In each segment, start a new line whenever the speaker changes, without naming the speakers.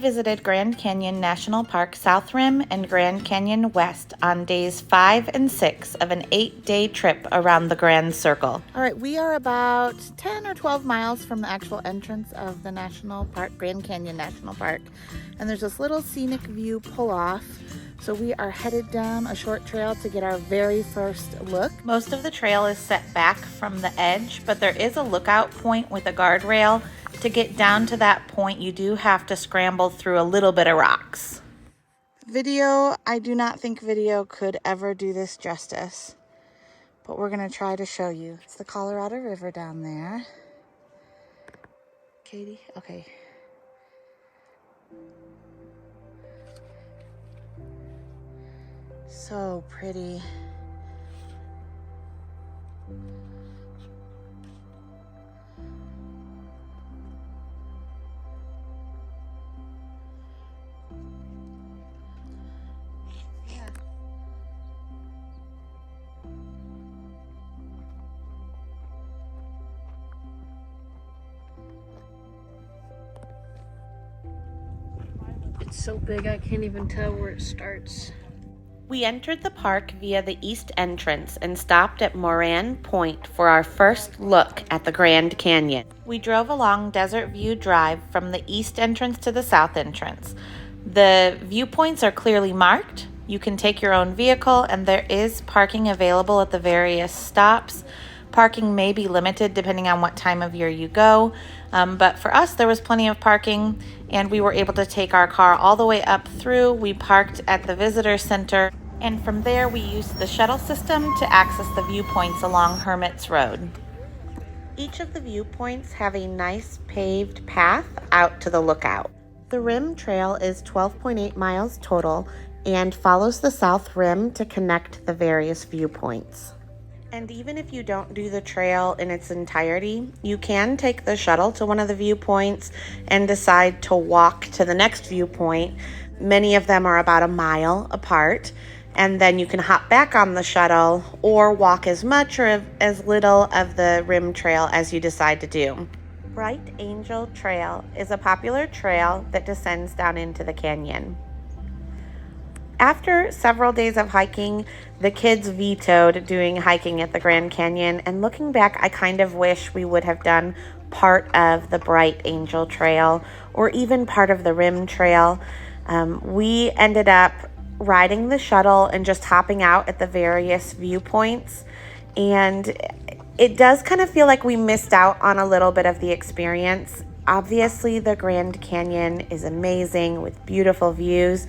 visited Grand Canyon National Park South Rim and Grand Canyon West on days 5 and 6 of an 8-day trip around the Grand Circle. All right, we are about 10 or 12 miles from the actual entrance of the national park, Grand Canyon National Park. And there's this little scenic view pull-off. So we are headed down a short trail to get our very first look. Most of the trail is set back from the edge, but there is a lookout point with a guardrail. To get down to that point, you do have to scramble through a little bit of rocks. I do not think video could ever do this justice, but we're gonna try to show you. It's the Colorado River down there. Katie, okay. So pretty.
It's so big I can't even tell where it starts.
We entered the park via the east entrance and stopped at Miran Point for our first look at the Grand Canyon. We drove along Desert View Drive from the east entrance to the south entrance. The viewpoints are clearly marked. You can take your own vehicle, and there is parking available at the various stops. Parking may be limited depending on what time of year you go, but for us there was plenty of parking, and we were able to take our car all the way up through. We parked at the visitor center, and from there we used the shuttle system to access the viewpoints along Hermit's Road. Each of the viewpoints have a nice paved path out to the lookout. The Rim Trail is 12.8 miles total and follows the South Rim to connect the various viewpoints. And even if you don't do the trail in its entirety, you can take the shuttle to one of the viewpoints and decide to walk to the next viewpoint. Many of them are about a mile apart, and then you can hop back on the shuttle or walk as much or as little of the Rim Trail as you decide to do. Bright Angel Trail is a popular trail that descends down into the canyon. After several days of hiking, the kids vetoed doing hiking at the Grand Canyon, and looking back, I kind of wish we would have done part of the Bright Angel Trail or even part of the Rim Trail. We ended up riding the shuttle and just hopping out at the various viewpoints, and it does kind of feel like we missed out on a little bit of the experience. Obviously, the Grand Canyon is amazing with beautiful views,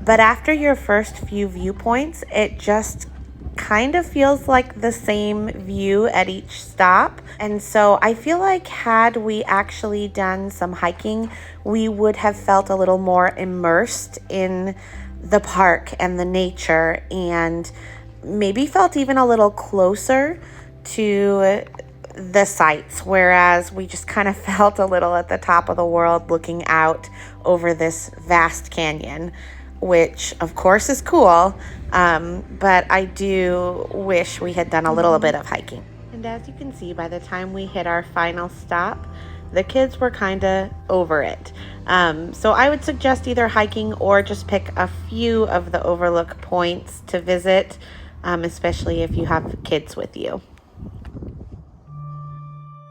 but after your first few viewpoints, it just kind of feels like the same view at each stop. And so I feel like had we actually done some hiking, we would have felt a little more immersed in the park and the nature, and maybe felt even a little closer to the sights, whereas we just kind of felt a little at the top of the world looking out over this vast canyon, which of course is cool, but I do wish we had done a little bit of hiking. And as you can see, by the time we hit our final stop, the kids were kind of over it. So I would suggest either hiking or just pick a few of the overlook points to visit, especially if you have kids with you.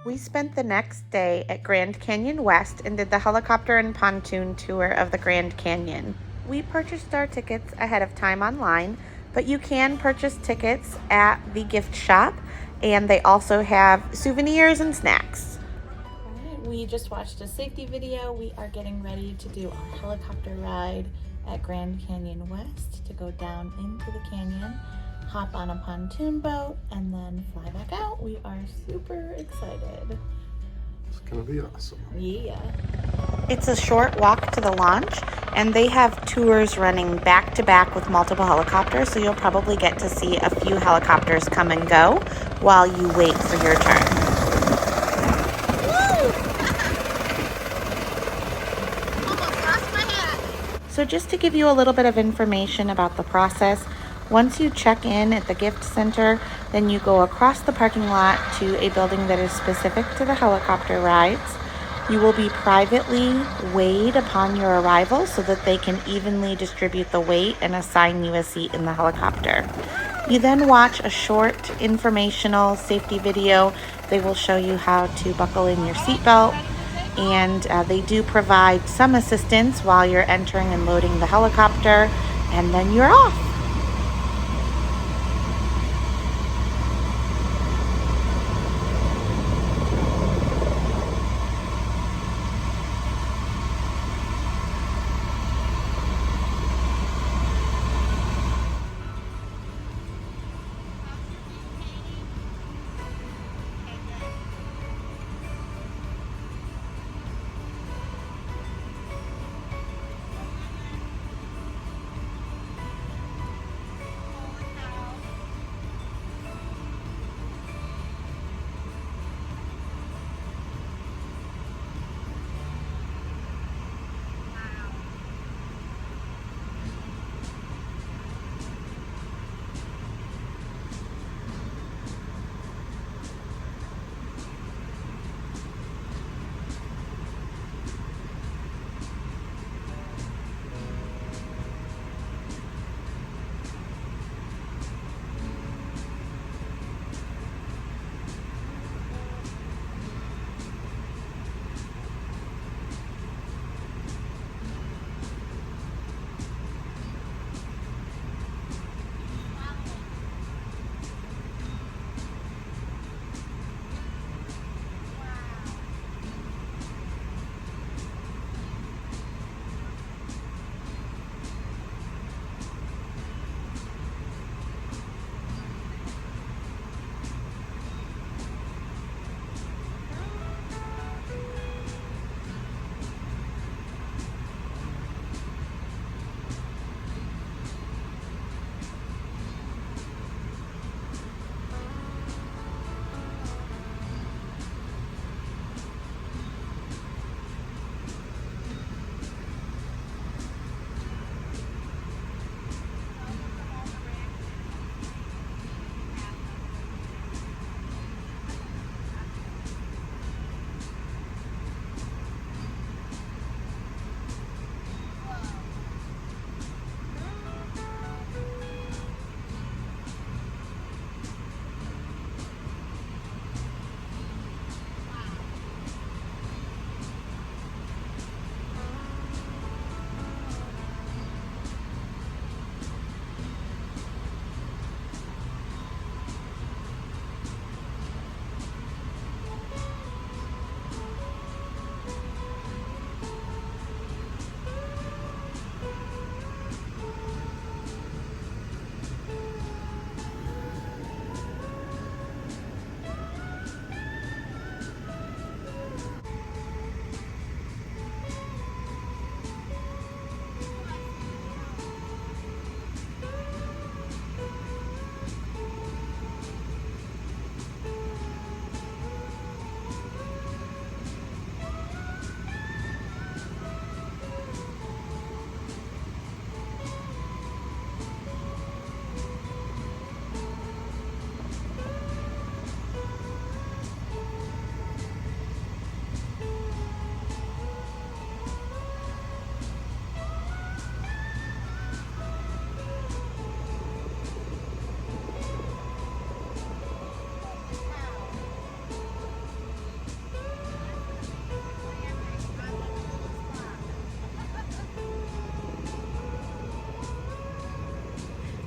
We spent the next day at Grand Canyon West and did the helicopter and pontoon tour of the Grand Canyon. We purchased our tickets ahead of time online, but you can purchase tickets at the gift shop, and they also have souvenirs and snacks. All right, we just watched a safety video. We are getting ready to do our helicopter ride at Grand Canyon West to go down into the canyon, hop on a pontoon boat, and then fly back out. We are super excited.
It's gonna be awesome.
Yeah. It's a short walk to the launch, and they have tours running back to back with multiple helicopters, so you'll probably get to see a few helicopters come and go while you wait for your turn.
Almost lost my hat.
So just to give you a little bit of information about the process, once you check in at the gift center, then you go across the parking lot to a building that is specific to the helicopter rides. You will be privately weighed upon your arrival so that they can evenly distribute the weight and assign you a seat in the helicopter. You then watch a short informational safety video. They will show you how to buckle in your seatbelt, and they do provide some assistance while you're entering and loading the helicopter, and then you're off.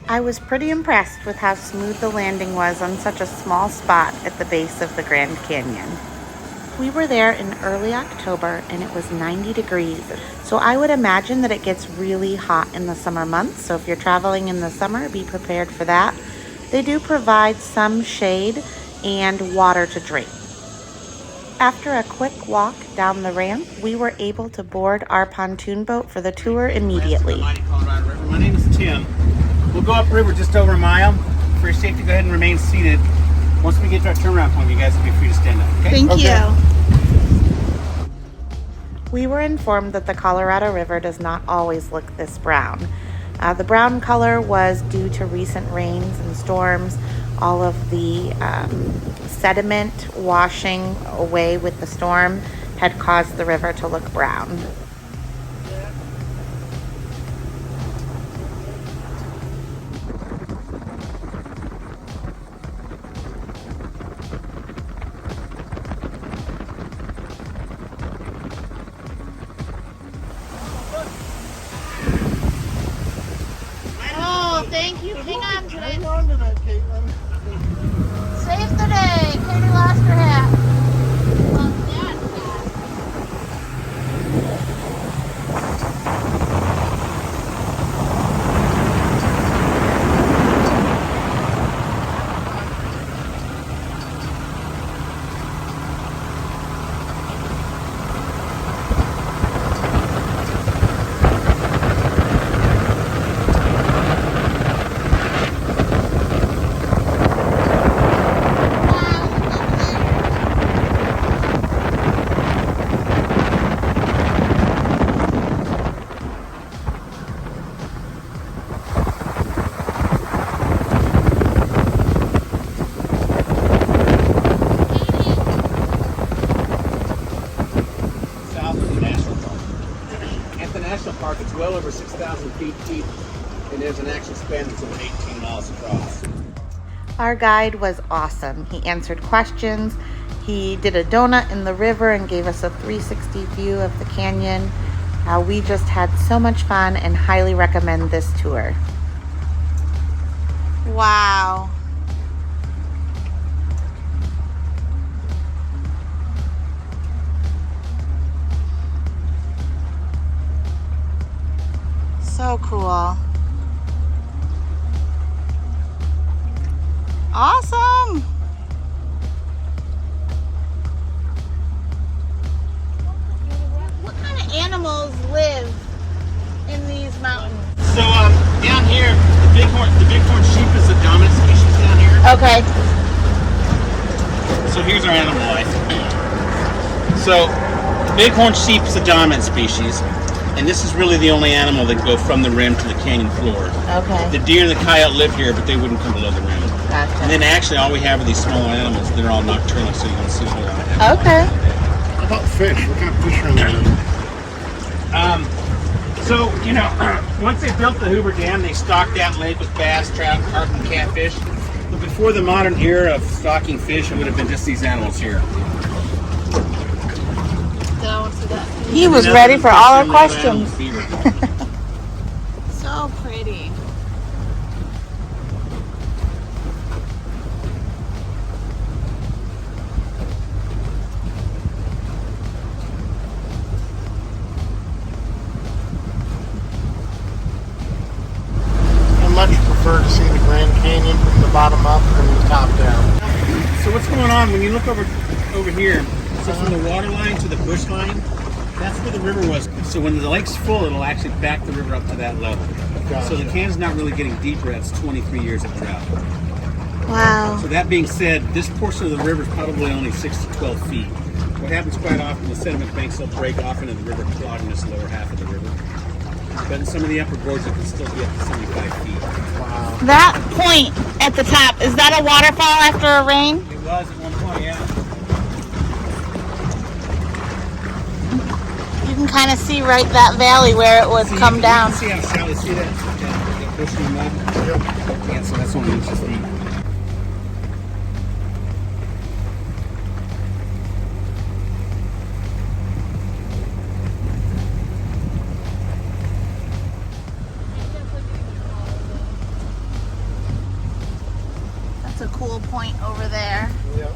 I was pretty impressed with how smooth the landing was on such a small spot at the base of the Grand Canyon. We were there in early October and it was 90 degrees, so I would imagine that it gets really hot in the summer months, so if you're traveling in the summer, be prepared for that. They do provide some shade and water to drink. After a quick walk down the ramp, we were able to board our pontoon boat for the tour immediately.
My name is Tim. We'll go upriver just over a mile. For your safety, go ahead and remain seated. Once we get to our turnaround point, you guys will be free to stand up, okay?
Thank you.
We were informed that the Colorado River does not always look this brown. The brown color was due to recent rains and storms, all of the sediment washing away with the storm had caused the river to look brown.
Oh, thank you. Hang on to it.
Hang on to that, Caitlin.
Save the day. Katie lost her hat. Well, Dad's hat.
South of the national park. At the national park, it's well over 6,000 feet deep, and there's an actual span that's over 18 miles across.
Our guide was awesome. He answered questions. He did a donut in the river and gave us a 360 view of the canyon. We just had so much fun and highly recommend this tour. Wow. So cool. Awesome.
What kind of animals live in these mountains?
So down here, the bighorn sheep is the dominant species down here.
Okay.
So here's our animal life. So the bighorn sheep is the dominant species, and this is really the only animal that go from the rim to the canyon floor.
Okay.
The deer and the coyote live here, but they wouldn't come below the rim.
Gotcha.
And then actually all we have are these smaller animals. They're all nocturnal, so you don't see a whole lot of them.
Okay.
How about fish? What kind of fish are in there?
So, once they built the Hoover Dam, they stocked that lake with bass, trout, carp, and catfish. But before the modern era of stocking fish, it would have been just these animals here.
He was ready for all our questions.
So pretty.
I much prefer to see the Grand Canyon from the bottom up than the top down.
So what's going on when you look over here? So from the water line to the bush line, that's where the river was. So when the lake's full, it'll actually back the river up to that level.
Gotcha.
So the canyon's not really getting deeper. That's 23 years of drought.
Wow.
So that being said, this portion of the river is probably only 6 to 12 feet. What happens quite often, the sediment banks will break off into the river, clogging this lower half of the river. But in some of the upper gorges, it can still be up to 75 feet.
Wow.
That point at the top, is that a waterfall after a rain?
It was at one point, yeah.
You can kind of see right that valley where it would come down.
You can see how shallow, see that bush in the mud?
Yep.
Yeah, so that's only inches deep.
That's a cool point over there.
Yep.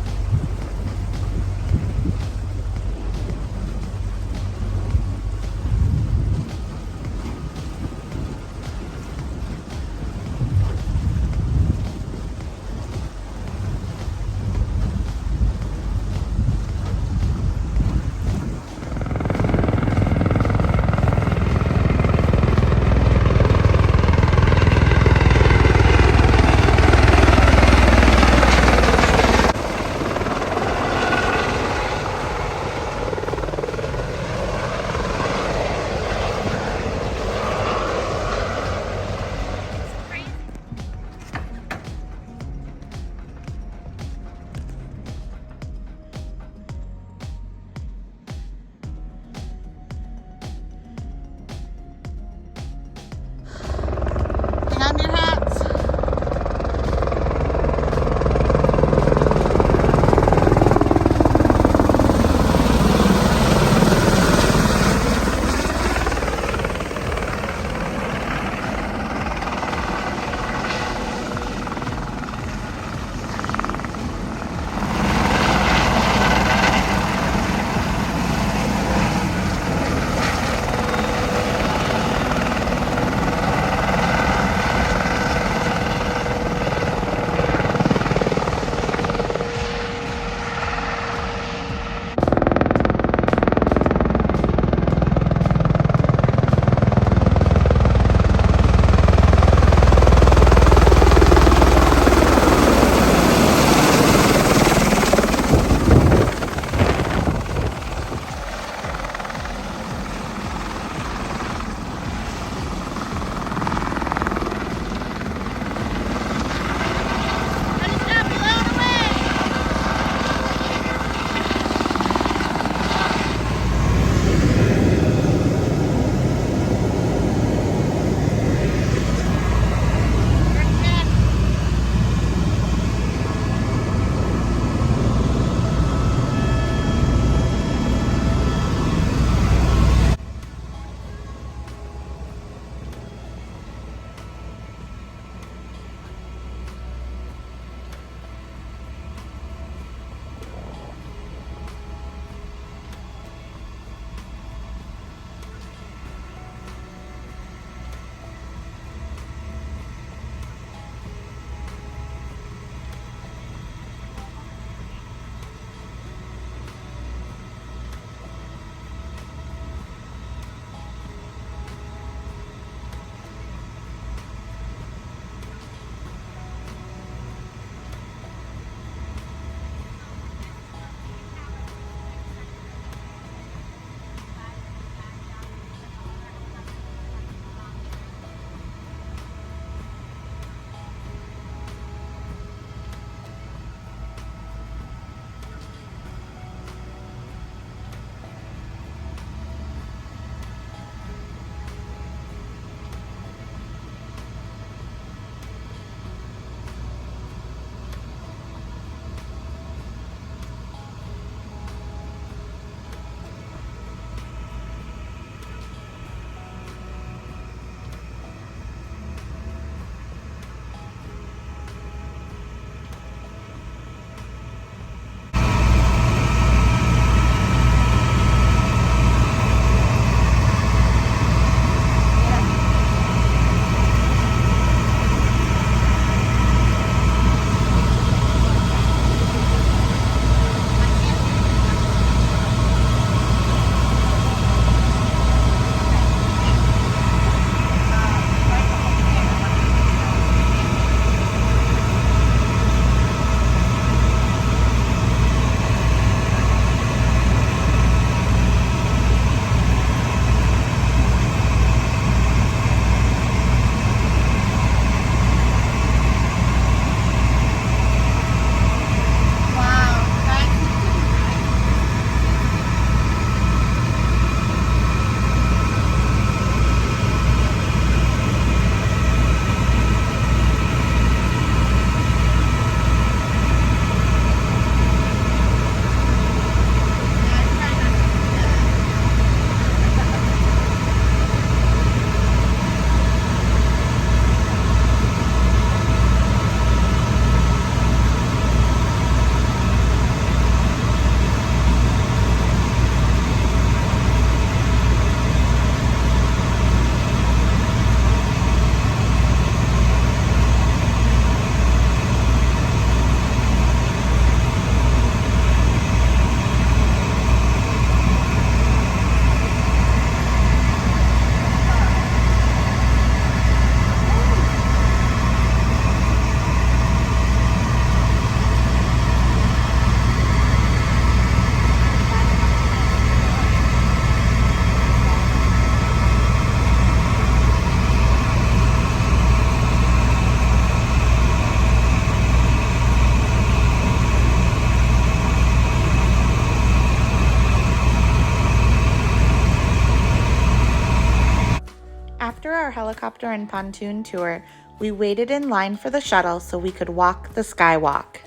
our helicopter and pontoon tour, we waited in line for the shuttle so we could walk the Skywalk.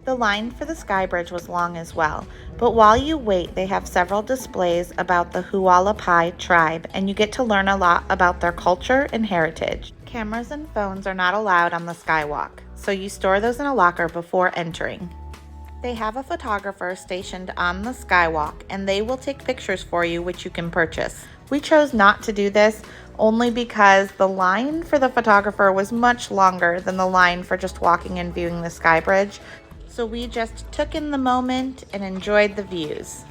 The line for the sky bridge was long as well, but while you wait, they have several displays about the Yavapai tribe, and you get to learn a lot about their culture and heritage. Cameras and phones are not allowed on the Skywalk, so you store those in a locker before entering. They have a photographer stationed on the Skywalk, and they will take pictures for you, which you can purchase. We chose not to do this only because the line for the photographer was much longer than the line for just walking and viewing the sky bridge, so we just took in the moment and enjoyed the views.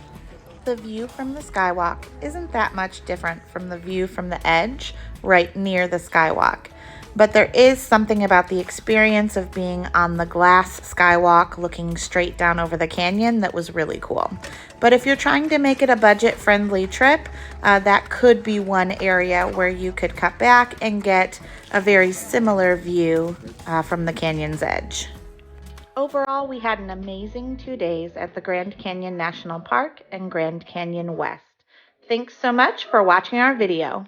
The view from the Skywalk isn't that much different from the view from the edge right near the Skywalk. But there is something about the experience of being on the glass Skywalk looking straight down over the canyon that was really cool. But if you're trying to make it a budget-friendly trip, that could be one area where you could cut back and get a very similar view from the canyon's edge. Overall, we had an amazing 2 days at the Grand Canyon National Park and Grand Canyon West. Thanks so much for watching our video.